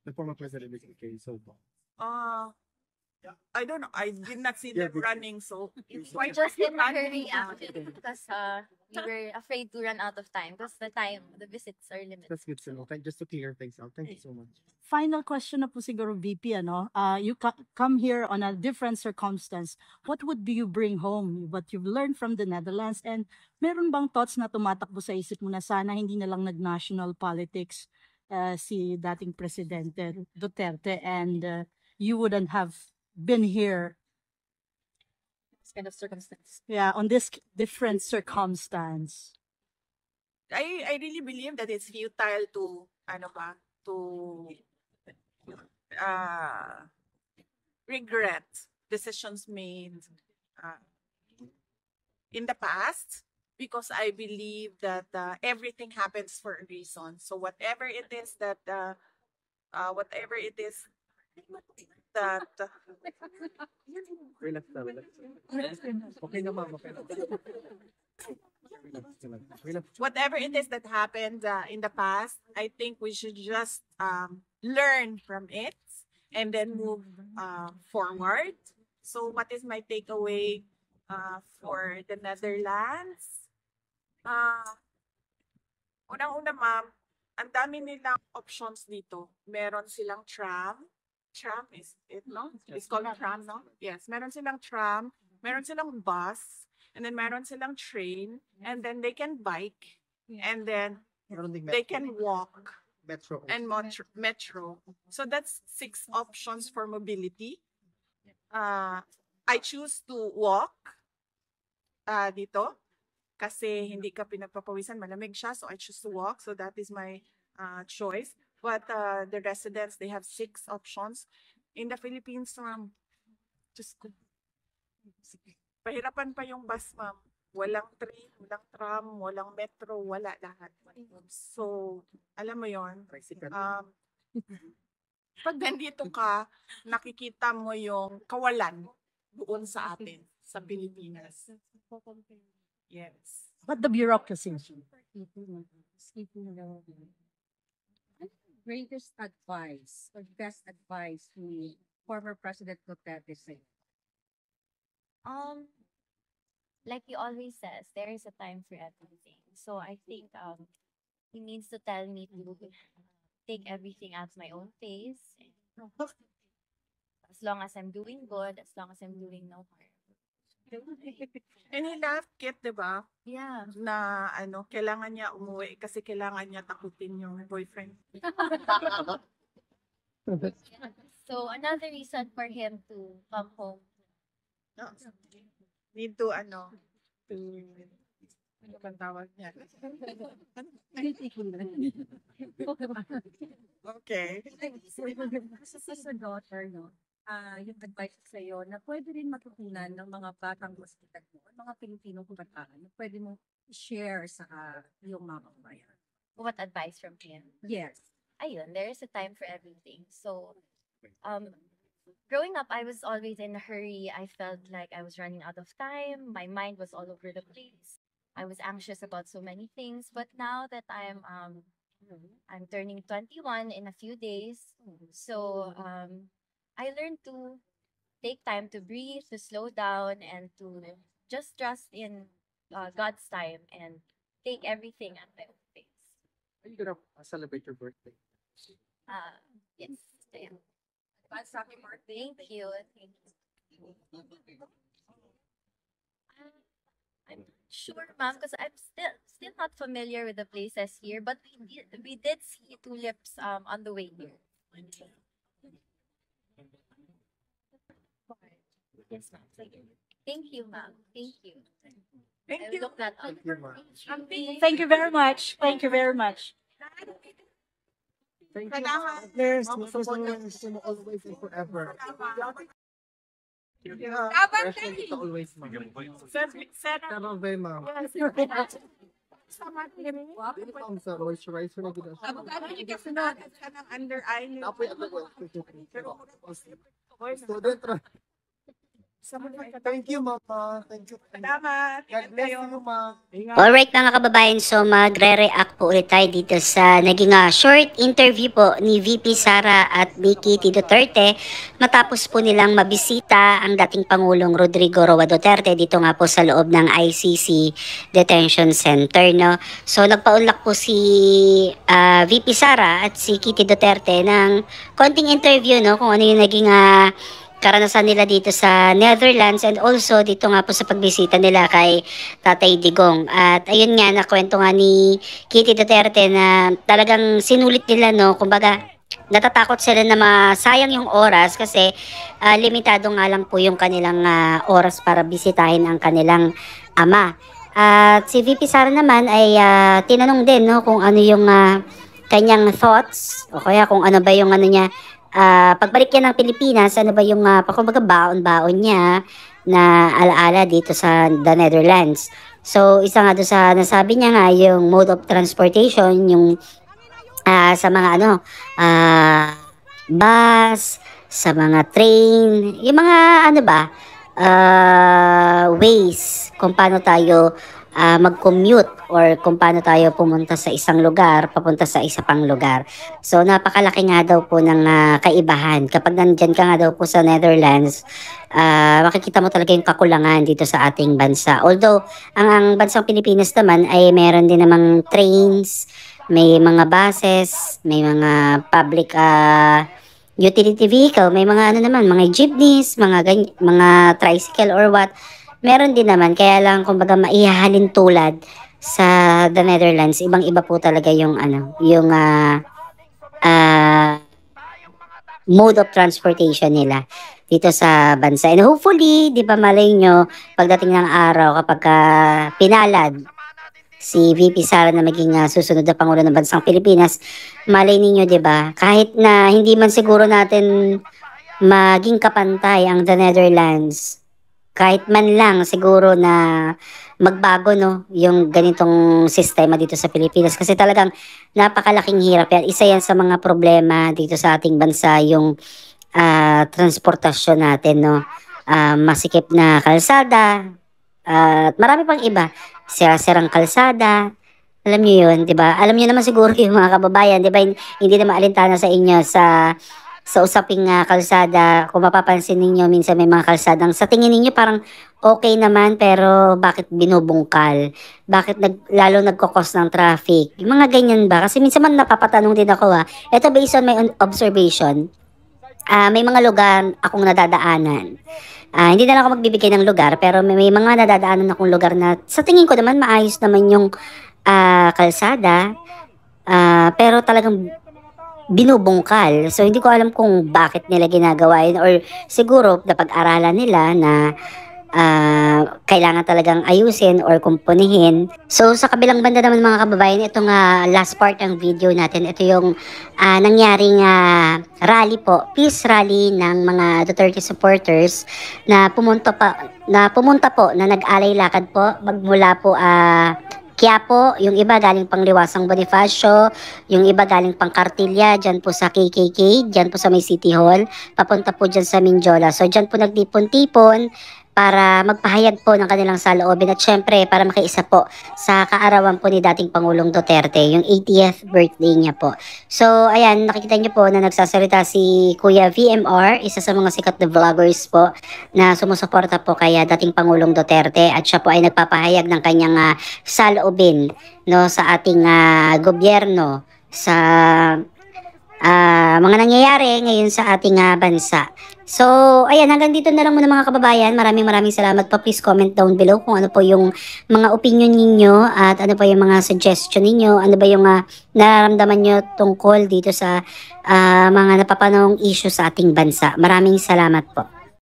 the former president is okay, so I don't know. I did not see them running, so We're just in a hurry actually because we were afraid to run out of time because the visits are limited. that's good to know. Just to clear things out. Thank you so much. Final question na po siguro, VP, ano? You come here on a different circumstance. What would you bring home? What you've learned from the Netherlands? And meron bang thoughts na tumatakbo sa isip mo na sana hindi na lang nag-national politics si dating Presidente Duterte and you wouldn't have been here? This kind of circumstance. Yeah, on this different circumstance. I really believe that it's futile to regret decisions made in the past, because I believe that everything happens for a reason. So whatever it is that Relax na, relax. Okay na, ma'am. Okay na. Relax. whatever it is that happened in the past, I think we should just learn from it and then move forward. So what is my takeaway for the Netherlands? Unang-una, ma'am, ang dami nilang options dito. Meron silang tram. Tram is it, no? It's called tram, no? Yes, meron silang tram, meron silang bus, and then meron silang train, and then they can bike, and then I don't think they can walk, metro. and metro. So that's 6 options for mobility. I choose to walk dito kasi hindi ka pinagpapawisan, malamig siya, so I choose to walk. So that is my choice. But the residents, they have 6 options. In the Philippines, just pahirapan pa yung bus, ma'am. Walang train, walang tram, walang metro, wala lahat. So, alam mo yon. Pag nandito ka, nakikita mo yung kawalan doon sa atin, sa Pilipinas. Yes. But the bureaucracy. Greatest advice or best advice ni former President Duterte say? Like he always says, there is a time for everything. So I think he needs to tell me to take everything at my own pace. As long as I'm doing good, as long as I'm doing no harm. And he left Kit, di ba? Yeah. Na kailangan niya umuwi kasi kailangan niya takutin yung boyfriend. So another reason for him to come home. No. Need to ano bang tawag niya? Okay. Sa daughter, no? Yung advice sa'yo na pwede rin matutunan ng mga batang hospital mo, mga Pilipinong kabataan, na pwede mo share sa iyong mga kabayan. What advice from him? Yes. Ayun, there is a time for everything. So, growing up, I was always in a hurry. I felt like I was running out of time. My mind was all over the place. I was anxious about so many things. But now that I'm turning 21 in a few days, so I learned to take time to breathe, to slow down, and to just trust in God's time and take everything at my own pace. Are you gonna celebrate your birthday? Yes. Yeah. Advance happy birthday. Thank you. Thank you. I'm not sure, ma'am, because I'm still not familiar with the places here, but we did see tulips on the way here. Yes, ma'am. Thank you, ma'am. Thank you. Thank I will you. look that up. Thank you, ma'am. Thank you very much. Thank you very much. Thank you. Salamat. Yes, always and forever. President always, ma'am. Sarang very, ma'am. Ang sa moisturizer na gina. Under eye. Apoy ako. Student ra. Sa mga Thank you, Mama. Thank you. Salamat. God Ingat bless kayo. you, Ma. Alright mga kababayan, so magre-react po ulit tayo dito sa naging short interview po ni VP Sara at ni Kitty Duterte matapos po nilang mabisita ang dating Pangulong Rodrigo Roa Duterte dito nga po sa loob ng ICC Detention Center. No? So nagpaunlak po si VP Sara at si Kitty Duterte ng konting interview no, kung ano yung naging karanasan nila dito sa Netherlands and also dito nga po sa pagbisita nila kay Tatay Digong. At ayun nga, nakwento nga ni Kitty Duterte na talagang sinulit nila, no? Kumbaga, natatakot sila na masayang yung oras kasi limitado nga lang po yung kanilang oras para bisitahin ang kanilang ama. At si VP Sara naman ay tinanong din no, kung ano yung kanyang thoughts o kaya kung ano ba yung ano niya pagbalik niya ng Pilipinas, ano ba yung kumbaga baon-baon niya na alaala dito sa the Netherlands. So, isa nga doon sa nasabi niya nga, yung mode of transportation, yung sa mga bus, sa mga train, yung mga ways kung paano tayo mag-commute or kung paano tayo pumunta sa isang lugar, papunta sa isa pang lugar. So, napakalaki nga daw po ng kaibahan. Kapag nandyan ka nga daw po sa Netherlands, makikita mo talaga yung kakulangan dito sa ating bansa. Although, ang bansang Pilipinas naman ay meron din namang trains, may mga buses, may mga public utility vehicle, may mga mga jeepneys, mga tricycle or what. Meron din naman, kaya lang kumbaga maihahalin tulad sa the Netherlands, ibang-iba po talaga yung yung mode of transportation nila dito sa bansa. And hopefully, di ba malay nyo, pagdating ng araw kapag pinalad si VP Sara na maging susunod na Pangulo ng Bansang Pilipinas, malay ninyo, di ba, kahit na hindi man siguro natin maging kapantay ang the Netherlands, kahit man lang siguro na magbago no yung ganitong sistema dito sa Pilipinas kasi talagang napakalaking hirap yan. Isa yan sa mga problema dito sa ating bansa yung transportasyon natin no. Masikip na kalsada at marami pang iba. Sira-sirang kalsada. Alam niyo yun, 'di ba? Alam niyo naman siguro yung mga kababayan, 'di ba? Hindi na maalintana sa inyo sa usaping kalsada, kung mapapansin ninyo, minsan may mga kalsadang sa tingin ninyo parang okay naman, pero bakit binubungkal? Bakit lalo nagkokos ng traffic? Yung mga ganyan ba? Kasi minsan man napapatanong din ako Ito based on my observation. May mga lugar akong nadadaanan. Hindi na lang ako magbibigay ng lugar, pero may mga nadadaanan akong lugar na sa tingin ko naman maayos naman yung kalsada. Pero talagang binubungkal. So, hindi ko alam kung bakit nila ginagawa yun or siguro napag-aralan nila na kailangan talagang ayusin or kumpunihin. So, sa kabilang banda naman mga kababayan, itong last part ng video natin, ito yung nangyaring rally po, peace rally ng mga Duterte supporters na pumunta po, na nag-alay lakad po, magmula po Quiapo, yung iba galing pang Liwasang Bonifacio, yung iba galing pang Cartilla, dyan po sa KKK, dyan po sa may City Hall, papunta po dyan sa Mindiola. So dyan po nagtipon-tipon para magpahayag po ng kanilang saloobin at syempre para makiisa po sa kaarawan po ni dating Pangulong Duterte, yung 80th birthday niya po. So ayan, nakikita niyo po na nagsasalita si Kuya VMR, isa sa mga sikat na vloggers po na sumusuporta po kay dating Pangulong Duterte at siya po ay nagpapahayag ng kanyang saloobin no, sa ating gobyerno sa mga nangyayari ngayon sa ating bansa. So, ayan, hanggang dito na lang muna mga kababayan. Maraming salamat po. Please comment down below kung ano po yung mga opinion ninyo at ano po yung mga suggestion ninyo. Ano ba yung nararamdaman nyo tungkol dito sa mga napapanahong issue sa ating bansa. Maraming salamat po.